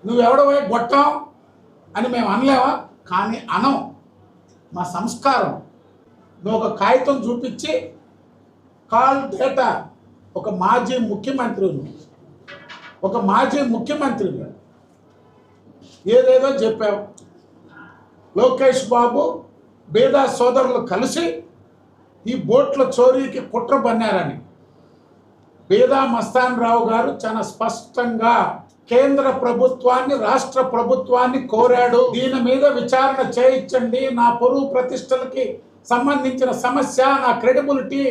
నువ్వెవడవై గొట్టం అని మేము అనలేవా? కానీ అనం. మా సంస్కారం. నువ్వు ఒక కాగితం చూపించి కాల్ డేటా ఒక మాజీ ముఖ్యమంత్రిని ఏదేదో చెప్పావు. లోకేష్ బాబు బేదా సోదరులు కలిసి ఈ బోట్ల చోరీకి కుట్ర పన్నారని బేదా మస్తాన్ రావు గారు చాలా స్పష్టంగా కేంద్ర ప్రభుత్వాన్ని, రాష్ట్ర ప్రభుత్వాన్ని కోరాడు. దీని మీద విచారణ చేయించండి. నా పరువు ప్రతిష్టలకి సంబంధించిన సమస్య, నా క్రెడిబిలిటీ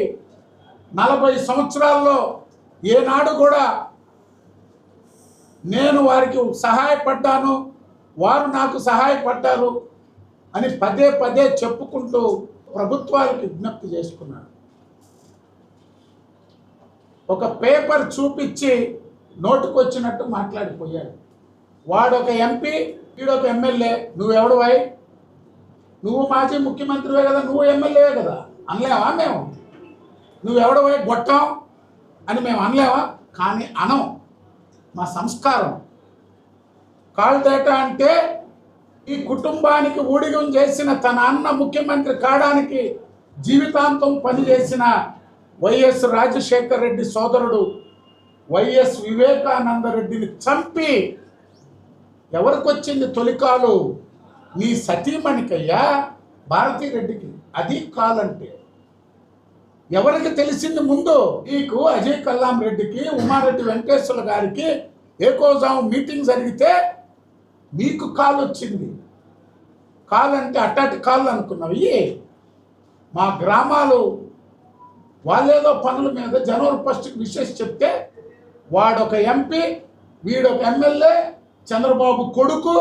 40 సంవత్సరాల్లో ఏనాడు కూడా నేను వారికి సహాయపడ్డాను, వారు నాకు సహాయపడ్డారు అని పదే పదే చెప్పుకుంటూ ప్రభుత్వాలకు విజ్ఞప్తి చేసుకున్నాడు. ఒక పేపర్ చూపించి నోటుకొచ్చినట్టు మాట్లాడిపోయాడు. వాడొక ఎంపీ, వీడొక ఎమ్మెల్యే. నువ్వెవడవై? నువ్వు మాజీ ముఖ్యమంత్రివే కదా, నువ్వు ఎమ్మెల్యేవే కదా. అనలేవా మేము? నువ్వెవడవై గొట్టం అని మేము అనలేవా? కానీ అనం. మా సంస్కారం. కాల్ డేటా అంటే ఈ కుటుంబానికి ఊడిగం చేసిన తన అన్న ముఖ్యమంత్రి కావడానికి జీవితాంతం పనిచేసిన వైఎస్ రాజశేఖర్ రెడ్డి సోదరుడు వైఎస్ వివేకానంద రెడ్డిని చంపి ఎవరికి వచ్చింది తొలికాలు? నీ సతీమణికయ్యా, భారతీ రెడ్డికి. అది కాలంటే ఎవరికి తెలిసింది ముందు? నీకు అజయ్ కల్లాం రెడ్డికి, ఉమారెడ్డి వెంకటేశ్వర గారికి ఏకోజాము మీటింగ్ జరిగితే మీకు కాల్ వచ్చింది. కాల్ అంటే అట్టాటి కాళ్ళు అనుకున్నావు. మా గ్రామాలు వాళ్ళేదో పనుల మీద జనవరి 1కి విశేష చెప్తే వాడొక ఎంపీ, వీడొక ఎమ్మెల్యే, చంద్రబాబు కొడుకు.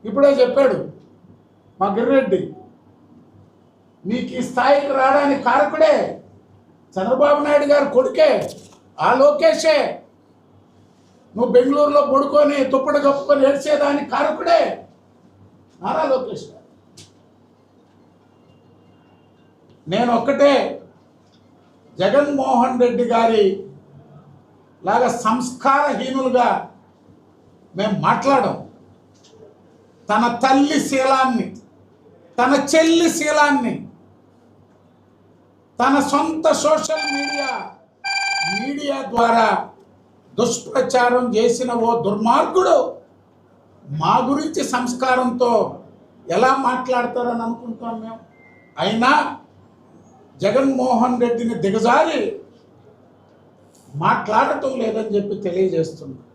ఇప్పుడే చెప్పాడు మా గిరిరెడ్డి, మీకు ఈ స్థాయికి రావడానికి కారకుడే చంద్రబాబు నాయుడు గారు కొడుకే, ఆ లోకేషే. నువ్వు బెంగళూరులో పడుకొని తుప్పడు కప్పుకొని ఏడ్చేదానికి కారకుడే నారా లోకేష్ గారు. నేను ఒక్కటే, జగన్మోహన్ రెడ్డి గారి లాగా సంస్కారహీనులుగా మేము మాట్లాడం. తన తల్లి శీలాన్ని, తన చెల్లి శీలాన్ని, తన సొంత సోషల్ మీడియా ద్వారా దుష్ప్రచారం చేసిన ఓ దుర్మార్గుడు మా గురించి సంస్కారంతో ఎలా మాట్లాడతారని అనుకుంటాం మేము. అయినా జగన్మోహన్ రెడ్డిని దిగజారి మాట్లాడటం లేదని చెప్పి తెలియజేస్తున్నాం.